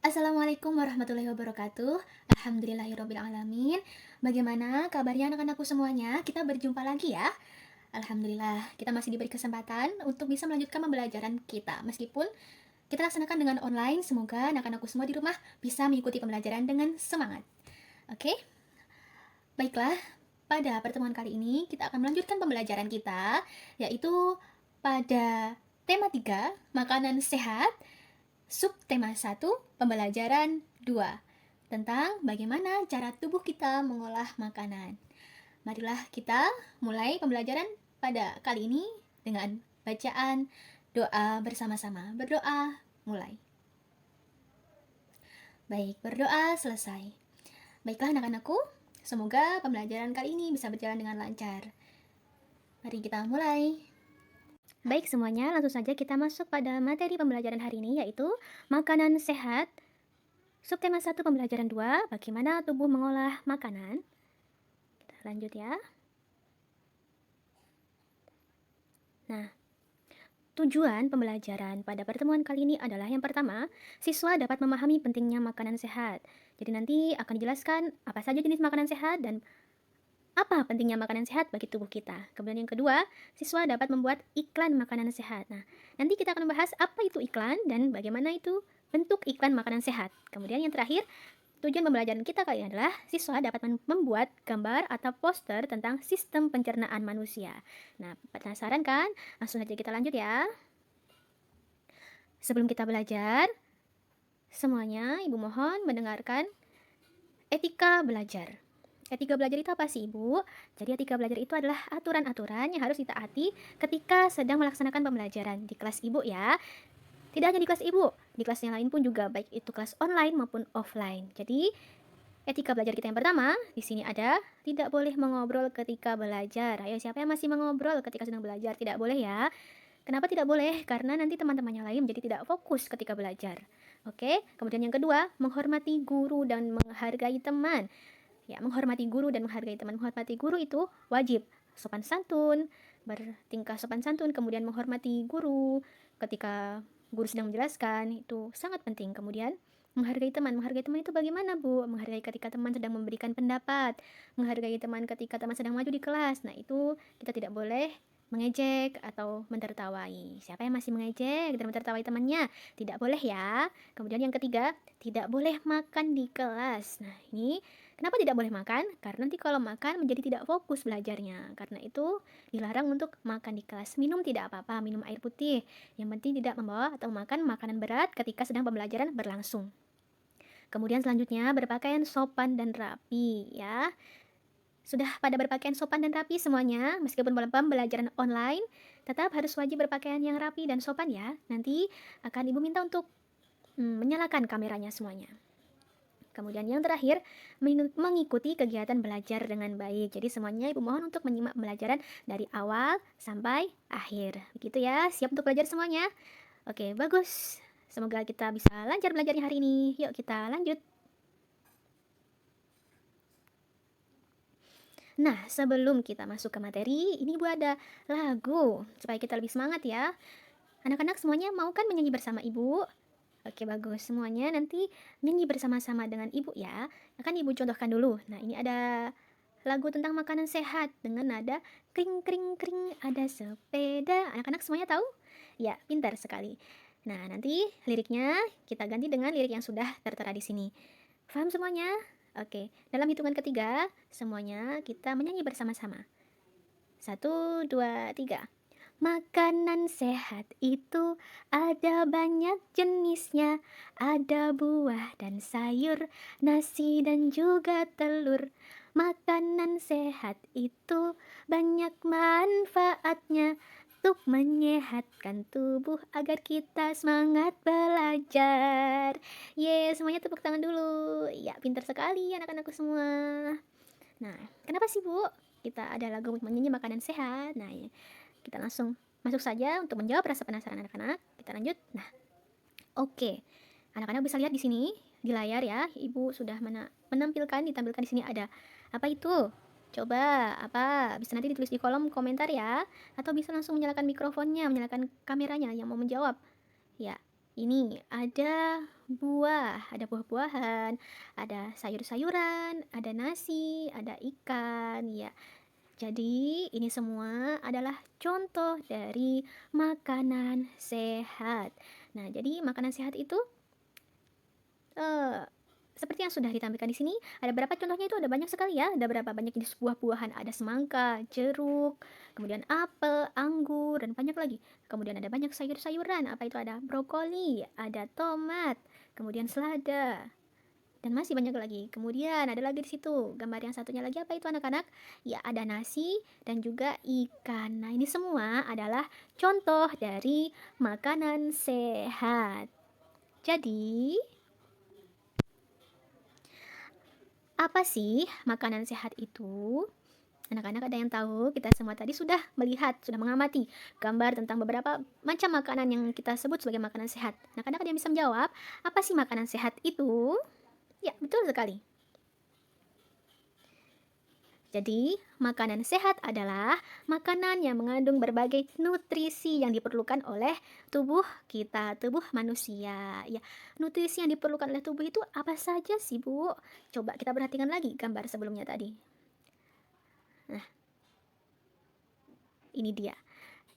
Assalamualaikum warahmatullahi wabarakatuh. Alhamdulillahirrabbilalamin. Bagaimana kabarnya anak-anakku semuanya? Kita berjumpa lagi ya. Alhamdulillah, kita masih diberi kesempatan untuk bisa melanjutkan pembelajaran kita. Meskipun kita laksanakan dengan online, semoga anak-anakku semua di rumah bisa mengikuti pembelajaran dengan semangat. Oke? Baiklah, pada pertemuan kali ini kita akan melanjutkan pembelajaran kita, yaitu pada tema 3, makanan sehat. Subtema 1, pembelajaran 2, tentang bagaimana cara tubuh kita mengolah makanan. Marilah kita mulai pembelajaran pada kali ini dengan bacaan doa bersama-sama. Berdoa, mulai. Baik, berdoa selesai. Baiklah anak-anakku, semoga pembelajaran kali ini bisa berjalan dengan lancar. Mari kita mulai. Baik semuanya, langsung saja kita masuk pada materi pembelajaran hari ini, yaitu makanan sehat. Subtema 1 pembelajaran 2, bagaimana tubuh mengolah makanan. Kita lanjut ya. Nah, tujuan pembelajaran pada pertemuan kali ini adalah yang pertama, siswa dapat memahami pentingnya makanan sehat. Jadi nanti akan dijelaskan apa saja jenis makanan sehat dan apa pentingnya makanan sehat bagi tubuh kita. Kemudian yang kedua, siswa dapat membuat iklan makanan sehat. Nah, nanti kita akan membahas apa itu iklan dan bagaimana itu bentuk iklan makanan sehat. Kemudian yang terakhir, tujuan pembelajaran kita kali ini adalah siswa dapat membuat gambar atau poster tentang sistem pencernaan manusia. Nah, penasaran kan? Langsung saja kita lanjut ya. Sebelum kita belajar, semuanya Ibu mohon mendengarkan etika belajar. Etika belajar itu apa sih, Ibu? Jadi etika belajar itu adalah aturan-aturan yang harus ditaati ketika sedang melaksanakan pembelajaran di kelas Ibu ya. Tidak hanya di kelas Ibu, di kelas yang lain pun juga, baik itu kelas online maupun offline. Jadi, etika belajar kita yang pertama, di sini ada tidak boleh mengobrol ketika belajar. Ayo, siapa yang masih mengobrol ketika sedang belajar? Tidak boleh ya. Kenapa tidak boleh? Karena nanti teman-teman yang lain menjadi tidak fokus ketika belajar. Oke, kemudian yang kedua, menghormati guru dan menghargai teman. Ya, menghormati guru dan menghargai teman. Menghormati guru itu wajib. Sopan santun, bertingkah sopan santun, kemudian menghormati guru ketika guru sedang menjelaskan, itu sangat penting. Kemudian menghargai teman. Menghargai teman itu bagaimana, Bu? Menghargai ketika teman sedang memberikan pendapat, menghargai teman ketika teman sedang maju di kelas. Nah, itu kita tidak boleh mengejek atau mentertawai. Siapa yang masih mengejek dan mentertawai temannya? Tidak boleh ya. Kemudian yang ketiga, tidak boleh makan di kelas. Nah, ini kenapa tidak boleh makan? Karena nanti kalau makan menjadi tidak fokus belajarnya. Karena itu dilarang untuk makan di kelas. Minum tidak apa-apa, minum air putih. Yang penting tidak membawa atau makan makanan berat ketika sedang pembelajaran berlangsung. Kemudian selanjutnya berpakaian sopan dan rapi ya. Sudah pada berpakaian sopan dan rapi semuanya, meskipun pembelajaran online, tetap harus wajib berpakaian yang rapi dan sopan ya. Nanti akan Ibu minta untuk menyalakan kameranya semuanya. Kemudian yang terakhir, mengikuti kegiatan belajar dengan baik. Jadi semuanya Ibu mohon untuk menyimak pembelajaran dari awal sampai akhir. Begitu ya, siap untuk belajar semuanya? Oke, bagus. Semoga kita bisa lancar belajarnya hari ini. Yuk kita lanjut. Nah, sebelum kita masuk ke materi, ini Ibu ada lagu supaya kita lebih semangat ya. Anak-anak semuanya mau kan menyanyi bersama Ibu? Oke, bagus. Semuanya nanti nyanyi bersama-sama dengan Ibu ya. Akan Ibu contohkan dulu. Nah, ini ada lagu tentang makanan sehat dengan nada kring kring kring ada sepeda. Anak-anak semuanya tahu? Ya, pintar sekali. Nah, nanti liriknya kita ganti dengan lirik yang sudah tertera di sini. Paham semuanya? Oke, dalam hitungan ketiga, semuanya kita menyanyi bersama-sama. 1, 2, 3. Makanan sehat itu ada banyak jenisnya. Ada buah dan sayur, nasi dan juga telur. Makanan sehat itu banyak manfaatnya untuk menyehatkan tubuh agar kita semangat belajar. Semuanya tepuk tangan dulu. Ya, pintar sekali anak-anakku semua. Nah, kenapa sih Bu? Kita ada lagu menyanyi makanan sehat. Nah, kita langsung masuk saja untuk menjawab rasa penasaran anak-anak. Kita lanjut. Nah, oke. Anak-anak bisa lihat di sini di layar ya. Ibu sudah ditampilkan di sini ada apa itu? Coba apa? Bisa nanti ditulis di kolom komentar ya, atau bisa langsung menyalakan mikrofonnya, menyalakan kameranya yang mau menjawab. Ya. Ini ada buah-buahan, ada sayur-sayuran, ada nasi, ada ikan, ya. Jadi, ini semua adalah contoh dari makanan sehat. Nah, jadi makanan sehat itu eh, seperti yang sudah ditampilkan di sini, ada berapa contohnya itu ada banyak sekali ya. Ada berapa banyak jenis buah-buahan, ada semangka, jeruk, kemudian apel, anggur, dan banyak lagi. Kemudian ada banyak sayur-sayuran, apa itu ada brokoli, ada tomat, kemudian selada, dan masih banyak lagi. Kemudian ada lagi di situ gambar yang satunya lagi apa itu anak-anak? Ya, ada nasi dan juga ikan. Nah, ini semua adalah contoh dari makanan sehat. Jadi, apa sih makanan sehat itu? Anak-anak ada yang tahu? Kita semua tadi sudah melihat, sudah mengamati gambar tentang beberapa macam makanan yang kita sebut sebagai makanan sehat. Anak-anak ada yang bisa menjawab, apa sih makanan sehat itu? Ya, betul sekali. Jadi, makanan sehat adalah makanan yang mengandung berbagai nutrisi yang diperlukan oleh tubuh kita, tubuh manusia. Ya, nutrisi yang diperlukan oleh tubuh itu apa saja sih, Bu? Coba kita perhatikan lagi gambar sebelumnya tadi. Nah, ini dia.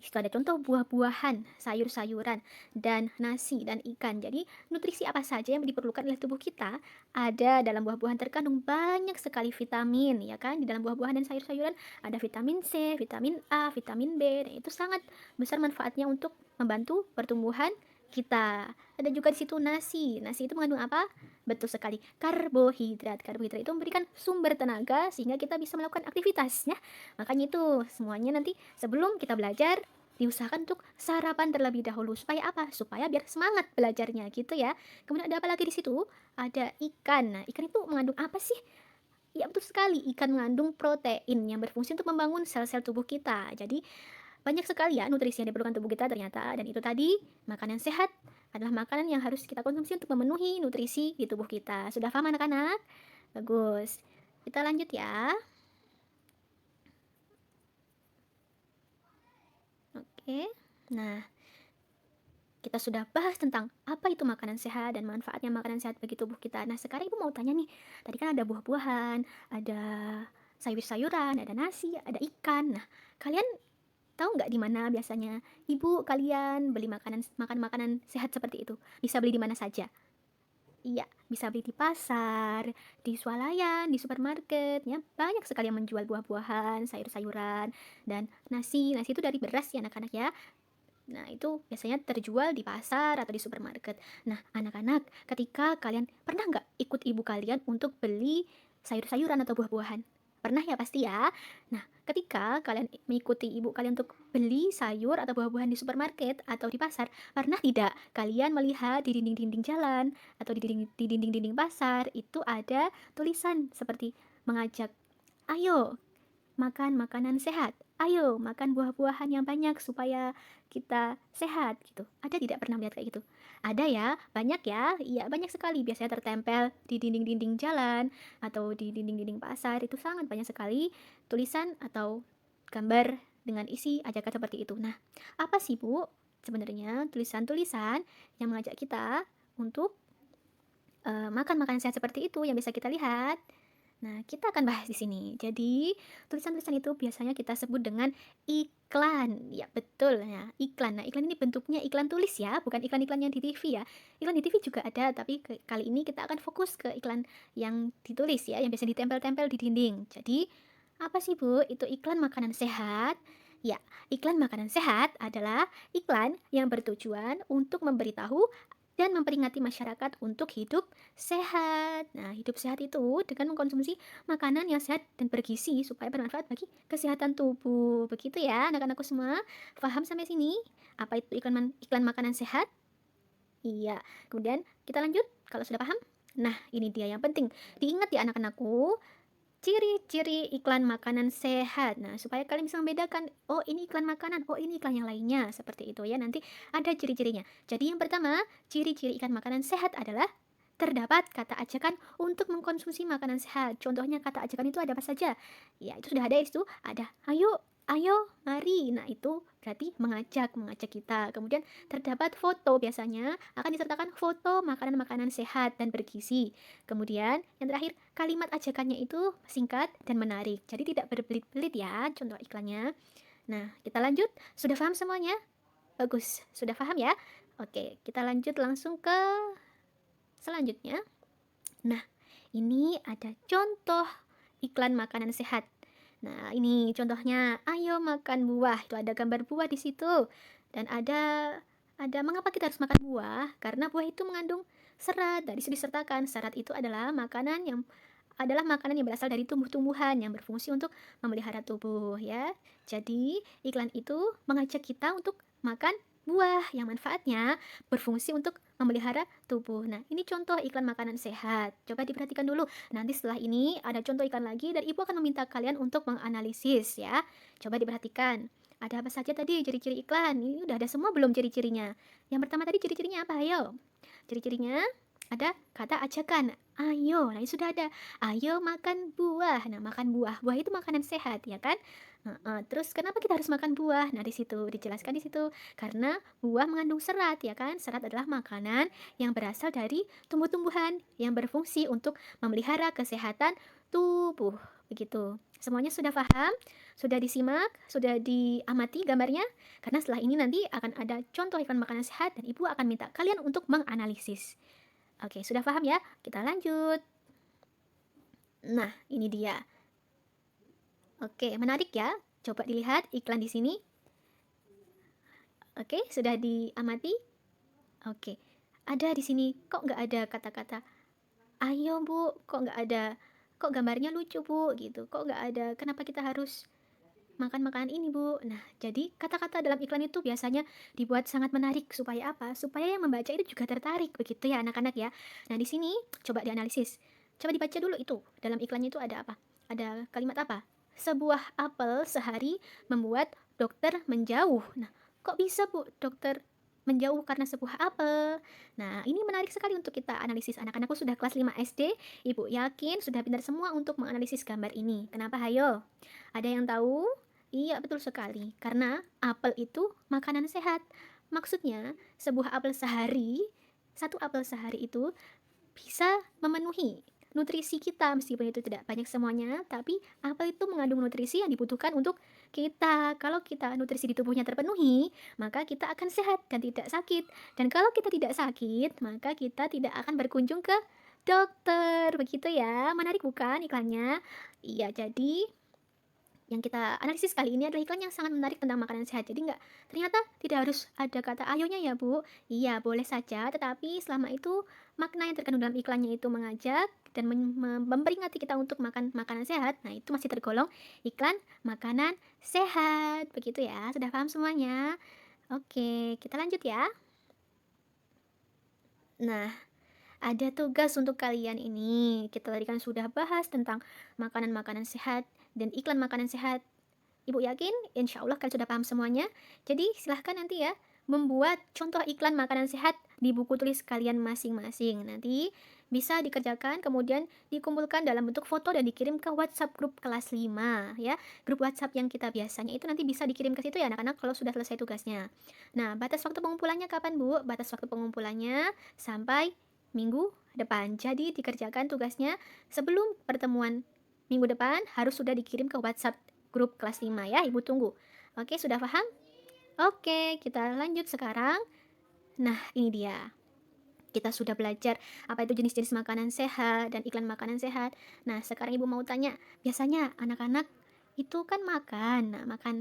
Itu ada contoh buah-buahan, sayur-sayuran, dan nasi dan ikan. Jadi, nutrisi apa saja yang diperlukan oleh tubuh kita ada dalam buah-buahan terkandung banyak sekali vitamin, ya kan? Di dalam buah-buahan dan sayur-sayuran ada vitamin C, vitamin A, vitamin B. Dan itu sangat besar manfaatnya untuk membantu pertumbuhan kita. Ada juga di situ nasi. Nasi itu mengandung apa? Betul sekali, karbohidrat. Karbohidrat itu memberikan sumber tenaga sehingga kita bisa melakukan aktivitas ya. Makanya itu semuanya nanti sebelum kita belajar diusahakan untuk sarapan terlebih dahulu supaya apa? Supaya biar semangat belajarnya gitu ya. Kemudian ada apa lagi di situ? Ada ikan. Nah, ikan itu mengandung apa sih? Ya betul sekali, ikan mengandung protein yang berfungsi untuk membangun sel-sel tubuh kita. Jadi banyak sekali ya nutrisi yang diperlukan tubuh kita ternyata. Dan itu tadi, makanan sehat adalah makanan yang harus kita konsumsi untuk memenuhi nutrisi di tubuh kita. Sudah paham anak-anak? Bagus. Kita lanjut ya. Oke. Nah, kita sudah bahas tentang apa itu makanan sehat dan manfaatnya makanan sehat bagi tubuh kita. Nah, sekarang Ibu mau tanya nih. Tadi kan ada buah-buahan, ada sayur-sayuran, ada nasi, ada ikan. Nah, kalian tahu nggak di mana biasanya ibu kalian beli makan makanan sehat seperti itu? Bisa beli di mana saja? Iya, bisa beli di pasar, di swalayan, di supermarket, ya. Banyak sekali yang menjual buah-buahan, sayur-sayuran, dan nasi. Nasi itu dari beras ya anak-anak ya. Nah, itu biasanya terjual di pasar atau di supermarket. Nah, anak-anak, ketika kalian pernah nggak ikut ibu kalian untuk beli sayur-sayuran atau buah-buahan? Pernah ya pasti ya. Nah, ketika kalian mengikuti ibu kalian untuk beli sayur atau buah-buahan di supermarket atau di pasar, pernah tidak kalian melihat di dinding-dinding jalan atau di dinding-dinding pasar itu ada tulisan seperti mengajak, "Ayo makan makanan sehat. Ayo makan buah-buahan yang banyak supaya kita sehat gitu." Ada tidak pernah melihat kayak gitu? Ada ya, banyak ya. Iya, banyak sekali biasanya tertempel di dinding-dinding jalan atau di dinding-dinding pasar. Itu sangat banyak sekali tulisan atau gambar dengan isi ajakan seperti itu. Nah, apa sih, Bu? Sebenarnya tulisan-tulisan yang mengajak kita untuk makan makanan sehat seperti itu yang bisa kita lihat. Nah, kita akan bahas di sini. Jadi, tulisan-tulisan itu biasanya kita sebut dengan iklan. Ya, betul ya, iklan. Nah, iklan ini bentuknya iklan tulis ya, bukan iklan-iklan yang di TV ya. Iklan di TV juga ada, tapi kali ini kita akan fokus ke iklan yang ditulis ya, yang biasa ditempel-tempel di dinding. Jadi, apa sih, Bu? Itu iklan makanan sehat. Ya, iklan makanan sehat adalah iklan yang bertujuan untuk memberitahu dan memperingati masyarakat untuk hidup sehat. Nah, hidup sehat itu dengan mengkonsumsi makanan yang sehat dan bergizi supaya bermanfaat bagi kesehatan tubuh. Begitu ya, anak-anakku semua. Paham sampai sini? Apa itu iklan makanan sehat? Iya. Kemudian kita lanjut kalau sudah paham. Nah, ini dia yang penting. Diingat ya anak-anakku, ciri-ciri iklan makanan sehat. Nah, supaya kalian bisa membedakan, oh ini iklan makanan, oh ini iklan yang lainnya. Seperti itu ya, nanti ada ciri-cirinya. Jadi yang pertama, ciri-ciri iklan makanan sehat adalah terdapat kata ajakan untuk mengkonsumsi makanan sehat. Contohnya kata ajakan itu ada apa saja? Ya, itu sudah ada itu. Ada, ayo ayo, mari. Nah, itu berarti mengajak kita. Kemudian terdapat foto, biasanya akan disertakan foto makanan-makanan sehat dan bergizi. Kemudian yang terakhir, kalimat ajakannya itu singkat dan menarik. Jadi tidak berbelit-belit ya contoh iklannya. Nah, kita lanjut. Sudah paham semuanya? Bagus, sudah paham ya? Oke, kita lanjut langsung ke selanjutnya. Nah, ini ada contoh iklan makanan sehat. Nah, ini contohnya, ayo makan buah. Itu ada gambar buah di situ. Dan ada mengapa kita harus makan buah? Karena buah itu mengandung serat. Dari situ disertakan, serat itu adalah makanan yang berasal dari tumbuh-tumbuhan yang berfungsi untuk memelihara tubuh ya. Jadi, iklan itu mengajak kita untuk makan buah yang manfaatnya berfungsi untuk memelihara tubuh. Nah, ini contoh iklan makanan sehat. Coba diperhatikan dulu. Nanti setelah ini ada contoh iklan lagi dan Ibu akan meminta kalian untuk menganalisis ya. Coba diperhatikan. Ada apa saja tadi ciri-ciri iklan? Ini udah ada semua belum ciri-cirinya? Yang pertama tadi ciri-cirinya apa? Ayo. Ciri-cirinya ada kata ajakan. Ayo. Nah, ini sudah ada. Ayo makan buah. Nah, makan buah. Buah itu makanan sehat, ya kan? Terus kenapa kita harus makan buah? Nah, di situ dijelaskan di situ. Karena buah mengandung serat, ya kan? Serat adalah makanan yang berasal dari tumbuh-tumbuhan yang berfungsi untuk memelihara kesehatan tubuh. Begitu. Semuanya sudah paham? Sudah disimak? Sudah diamati gambarnya? Karena setelah ini nanti akan ada contoh iklan makanan sehat dan Ibu akan minta kalian untuk menganalisis. Oke, sudah paham ya? Kita lanjut. Nah, ini dia. Oke, menarik ya. Coba dilihat iklan di sini. Oke, sudah diamati? Oke. Ada di sini, kok nggak ada kata-kata ayo bu, kok nggak ada, kok gambarnya lucu bu, gitu, kok nggak ada, kenapa kita harus makan makanan ini bu. Nah, jadi kata-kata dalam iklan itu biasanya dibuat sangat menarik supaya apa? Supaya yang membaca itu juga tertarik, begitu ya anak-anak ya. Nah, di sini coba dianalisis, coba dibaca dulu itu dalam iklannya itu ada apa, ada kalimat apa, sebuah apel sehari membuat dokter menjauh. Nah, kok bisa bu dokter menjauh karena sebuah apel? Nah, ini menarik sekali untuk kita analisis. Anak-anakku sudah kelas 5 SD, Ibu yakin sudah pintar semua untuk menganalisis gambar ini. Kenapa? Hayo. Ada yang tahu? Iya, betul sekali. Karena apel itu makanan sehat. Maksudnya, sebuah apel sehari, satu apel sehari itu bisa memenuhi nutrisi kita, meskipun itu tidak banyak semuanya, tapi apel itu mengandung nutrisi yang dibutuhkan untuk kita. Kalau kita nutrisi di tubuhnya terpenuhi, maka kita akan sehat dan tidak sakit. Dan kalau kita tidak sakit, maka kita tidak akan berkunjung ke dokter. Begitu ya. Menarik bukan iklannya? Iya, jadi yang kita analisis kali ini adalah iklan yang sangat menarik tentang makanan sehat. Jadi ternyata tidak harus ada kata ayonya ya bu. Iya boleh saja, tetapi selama itu makna yang terkandung dalam iklannya itu mengajak dan memperingati kita untuk makan makanan sehat, nah itu masih tergolong iklan makanan sehat. Begitu ya, sudah paham semuanya? Oke, kita lanjut ya. Nah, ada tugas untuk kalian ini. Kita tadi kan sudah bahas tentang makanan-makanan sehat dan iklan makanan sehat. Ibu yakin, insya Allah kalian sudah paham semuanya. Jadi silahkan nanti ya, membuat contoh iklan makanan sehat di buku tulis kalian masing-masing. Nanti bisa dikerjakan, kemudian dikumpulkan dalam bentuk foto dan dikirim ke WhatsApp grup kelas 5 ya. Grup WhatsApp yang kita biasanya itu nanti bisa dikirim ke situ ya anak-anak kalau sudah selesai tugasnya. Nah, batas waktu pengumpulannya kapan Bu? Batas waktu pengumpulannya sampai minggu depan. Jadi dikerjakan tugasnya sebelum pertemuan minggu depan harus sudah dikirim ke WhatsApp grup kelas 5 ya, Ibu tunggu. Oke, sudah paham? Oke, kita lanjut sekarang. Nah, ini dia. Kita sudah belajar apa itu jenis-jenis makanan sehat dan iklan makanan sehat. Nah, sekarang Ibu mau tanya, biasanya anak-anak itu kan makan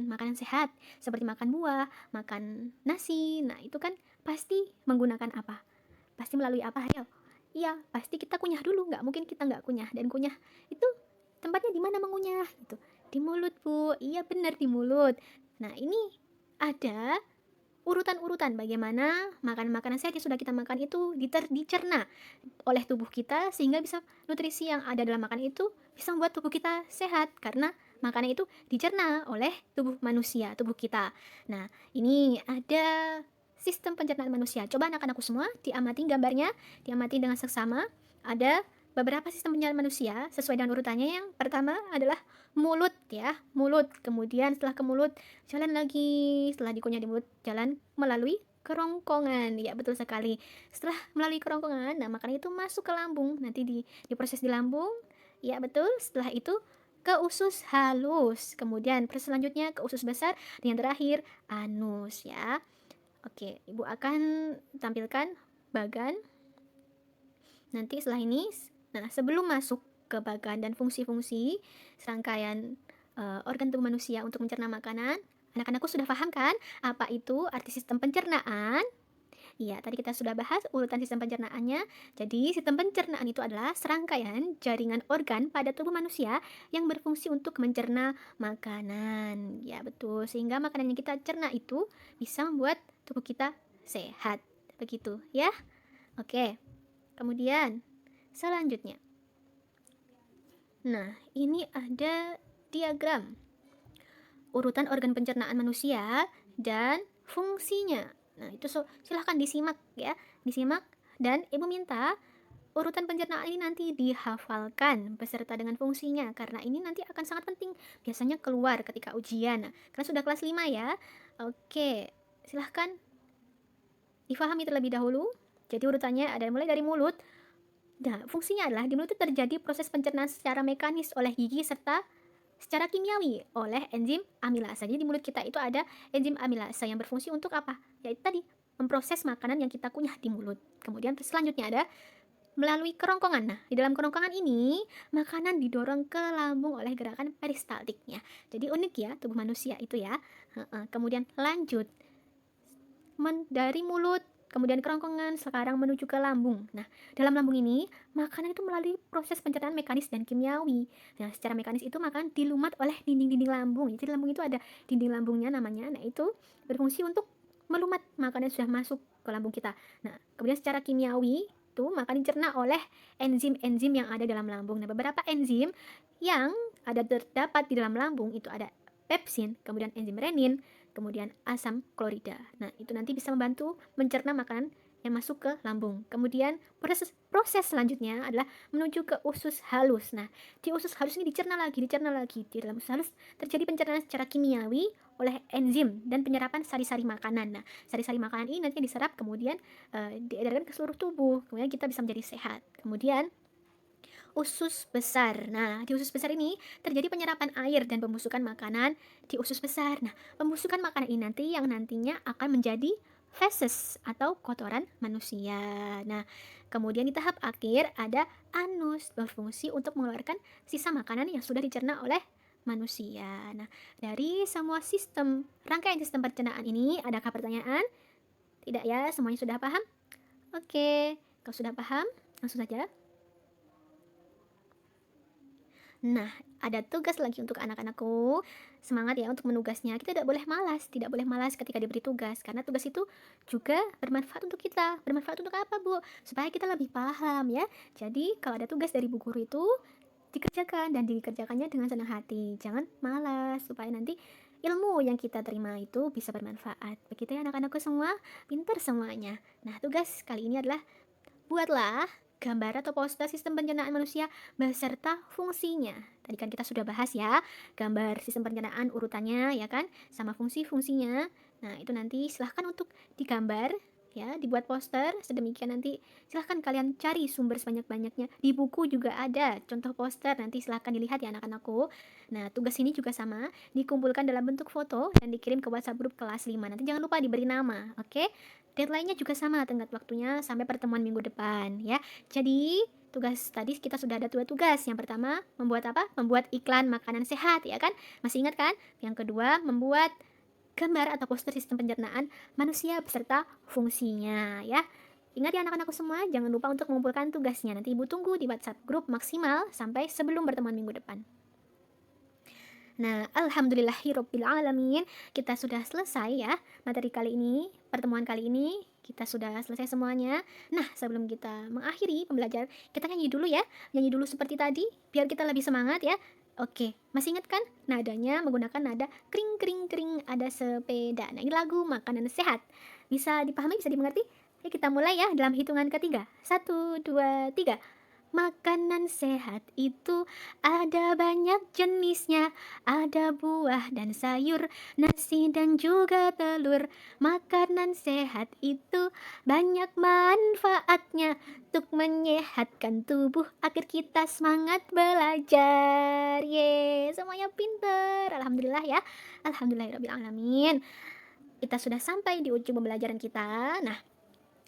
makanan sehat seperti makan buah, makan nasi. Nah, itu kan pasti menggunakan apa? Pasti melalui apa? Ayo. Iya, pasti kita kunyah dulu, nggak mungkin kita nggak kunyah. Dan kunyah itu tempatnya di mana mengunyah gitu? Di mulut bu. Iya benar, di mulut. Nah, ini ada urutan-urutan bagaimana makanan-makanan sehat yang sudah kita makan itu dicerna oleh tubuh kita sehingga bisa nutrisi yang ada dalam makanan itu bisa membuat tubuh kita sehat karena makanan itu dicerna oleh tubuh manusia, tubuh kita. Nah, ini ada sistem pencernaan manusia. Coba anak-anakku semua diamati gambarnya, diamati dengan seksama. Ada beberapa sistem pencernaan manusia sesuai dengan urutannya. Yang pertama adalah mulut ya, mulut. Kemudian setelah ke mulut, jalan lagi. Setelah dikunyah di mulut, jalan melalui kerongkongan. Ya, betul sekali. Setelah melalui kerongkongan, nah makanan itu masuk ke lambung. Nanti diproses di lambung. Ya, betul. Setelah itu ke usus halus. Kemudian proses selanjutnya ke usus besar. Dan yang terakhir, anus ya. Oke, Ibu akan tampilkan bagan. Nanti setelah ini, nah sebelum masuk ke bagan dan fungsi-fungsi serangkaian organ tubuh manusia untuk mencerna makanan, anak-anakku sudah paham kan apa itu arti sistem pencernaan? Iya, tadi kita sudah bahas urutan sistem pencernaannya. Jadi, sistem pencernaan itu adalah serangkaian jaringan organ pada tubuh manusia yang berfungsi untuk mencerna makanan. Ya, betul. Sehingga makanan yang kita cerna itu bisa membuat tubuh kita sehat. Begitu, ya. Oke. Kemudian, selanjutnya. Nah, ini ada diagram urutan organ pencernaan manusia dan fungsinya. Nah, itu silahkan disimak ya, disimak, dan Ibu minta urutan pencernaan ini nanti dihafalkan beserta dengan fungsinya, karena ini nanti akan sangat penting, biasanya keluar ketika ujian. Nah, karena sudah kelas 5 ya. Oke, silahkan difahami terlebih dahulu. Jadi urutannya ada mulai dari mulut. Nah, fungsinya adalah di mulut itu terjadi proses pencernaan secara mekanis oleh gigi serta secara kimiawi oleh enzim amilasa. Jadi di mulut kita itu ada enzim amilasa yang berfungsi untuk apa? Yaitu tadi memproses makanan yang kita kunyah di mulut. Kemudian selanjutnya ada melalui kerongkongan. Nah, di dalam kerongkongan ini makanan didorong ke lambung oleh gerakan peristaltiknya. Jadi unik ya tubuh manusia itu ya. Kemudian lanjut dari mulut, kemudian kerongkongan, sekarang menuju ke lambung. Nah, dalam lambung ini, makanan itu melalui proses pencernaan mekanis dan kimiawi. Nah, secara mekanis itu makanan dilumat oleh dinding-dinding lambung. Jadi lambung itu ada dinding lambungnya namanya. Nah, itu berfungsi untuk melumat makanan yang sudah masuk ke lambung kita. Nah, kemudian secara kimiawi itu makanan dicerna oleh enzim-enzim yang ada dalam lambung. Nah, beberapa enzim yang terdapat di dalam lambung itu ada pepsin, kemudian enzim renin, kemudian asam klorida. Nah, itu nanti bisa membantu mencerna makanan yang masuk ke lambung. Kemudian proses selanjutnya adalah menuju ke usus halus. Nah, di usus halus ini dicerna lagi. Di dalam usus halus terjadi pencernaan secara kimiawi oleh enzim dan penyerapan sari-sari makanan. Nah, sari-sari makanan ini nanti diserap kemudian diedarkan ke seluruh tubuh. Kemudian kita bisa menjadi sehat. Kemudian usus besar. Nah, di usus besar ini terjadi penyerapan air dan pembusukan makanan di usus besar. Nah, pembusukan makanan ini nanti yang nantinya akan menjadi feses atau kotoran manusia. Nah, kemudian di tahap akhir ada anus, berfungsi untuk mengeluarkan sisa makanan yang sudah dicerna oleh manusia. Nah, dari semua rangkaian sistem pencernaan ini, adakah pertanyaan? Tidak ya, semuanya sudah paham? Oke, kalau sudah paham, langsung saja. Nah, ada tugas lagi untuk anak-anakku. Semangat ya untuk menugasnya. Kita tidak boleh malas ketika diberi tugas, karena tugas itu juga bermanfaat untuk kita. Bermanfaat untuk apa, Bu? Supaya kita lebih paham ya. Jadi, kalau ada tugas dari Bu Guru itu dikerjakan, dan dikerjakannya dengan senang hati. Jangan malas, supaya nanti ilmu yang kita terima itu bisa bermanfaat. Begitu ya anak-anakku semua, pintar semuanya. Nah, tugas kali ini adalah buatlah gambar atau poster sistem pencernaan manusia beserta fungsinya. Tadi kan kita sudah bahas ya, gambar sistem pencernaan urutannya ya kan, sama fungsi-fungsinya. Nah, itu nanti silahkan untuk digambar ya, dibuat poster sedemikian. Nanti silahkan kalian cari sumber sebanyak-banyaknya. Di buku juga ada contoh poster, nanti silahkan dilihat ya anak-anakku. Nah, tugas ini juga sama, dikumpulkan dalam bentuk foto dan dikirim ke WhatsApp grup kelas 5. Nanti jangan lupa diberi nama, oke? Deadline-nya juga sama, tenggat waktunya sampai pertemuan minggu depan ya. Jadi, tugas tadi kita sudah ada 2 tugas. Yang pertama, membuat apa? Membuat iklan makanan sehat ya kan? Masih ingat kan? Yang kedua, membuat gambar atau poster sistem pencernaan manusia beserta fungsinya ya. Ingat ya anak-anakku semua, jangan lupa untuk mengumpulkan tugasnya. Nanti Ibu tunggu di WhatsApp grup maksimal sampai sebelum pertemuan minggu depan. Nah, alhamdulillahirobbilalamin, kita sudah selesai ya materi kali ini, pertemuan kali ini. Kita sudah selesai semuanya. Nah, sebelum kita mengakhiri pembelajaran, kita nyanyi dulu ya. Nyanyi dulu seperti tadi, biar kita lebih semangat ya. Oke, masih ingat kan? Nadanya menggunakan nada kring kring kring, ada sepeda. Nah, ini lagu makanan sehat. Bisa dipahami, bisa dimengerti? Oke, kita mulai ya dalam hitungan ketiga. 1, 2, 3. Makanan sehat itu ada banyak jenisnya, ada buah dan sayur, nasi dan juga telur. Makanan sehat itu banyak manfaatnya untuk menyehatkan tubuh agar kita semangat belajar. Ye, semuanya pinter. Alhamdulillah ya. Alhamdulillahirobbilalamin. Kita sudah sampai di ujung pembelajaran kita. Nah,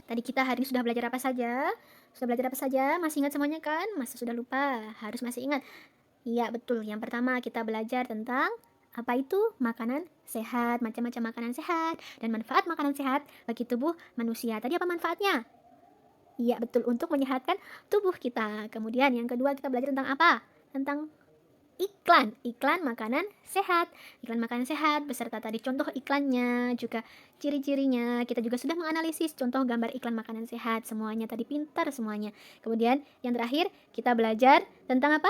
tadi kita hari ini sudah belajar apa saja? Sudah belajar apa saja? Masih ingat semuanya kan? Masa sudah lupa? Harus masih ingat. Iya, betul. Yang pertama kita belajar tentang apa itu makanan sehat, macam-macam makanan sehat, dan manfaat makanan sehat bagi tubuh manusia. Tadi apa manfaatnya? Iya, betul. Untuk menyehatkan tubuh kita. Kemudian yang kedua kita belajar tentang apa? Tentang iklan makanan sehat, beserta tadi contoh iklannya, juga ciri-cirinya. Kita juga sudah menganalisis contoh gambar iklan makanan sehat, semuanya tadi pintar semuanya. Kemudian yang terakhir kita belajar tentang apa?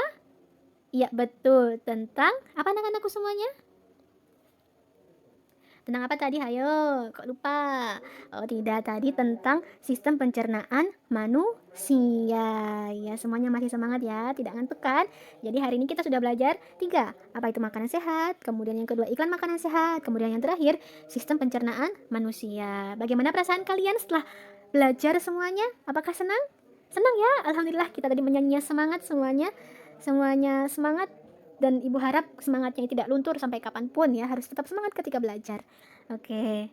Iya betul, tentang apa anak-anakku semuanya? Tentang apa tadi? Hayo, kok lupa? Oh tidak, tadi tentang sistem pencernaan manusia. Ya, semuanya masih semangat ya, tidak ngantuk kan? Jadi hari ini kita sudah belajar 3. Apa itu makanan sehat? Kemudian yang kedua iklan makanan sehat. Kemudian yang terakhir sistem pencernaan manusia. Bagaimana perasaan kalian setelah belajar semuanya? Apakah senang? Senang ya? Alhamdulillah kita tadi menyanyi semangat semuanya. Semuanya semangat. Dan ibu harap semangatnya tidak luntur sampai kapanpun ya, harus tetap semangat ketika belajar. Oke,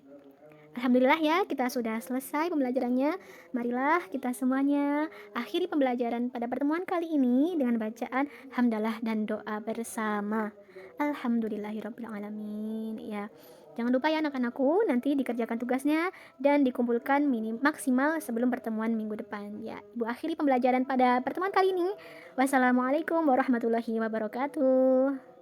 alhamdulillah ya kita sudah selesai pembelajarannya. Marilah kita semuanya akhiri pembelajaran pada pertemuan kali ini dengan bacaan hamdalah dan doa bersama. Alhamdulillahirobbilalamin. Ya, jangan lupa ya anak-anakku, nanti dikerjakan tugasnya dan dikumpulkan maksimal sebelum pertemuan minggu depan. Ya, ibu akhiri pembelajaran pada pertemuan kali ini. Wassalamualaikum warahmatullahi wabarakatuh.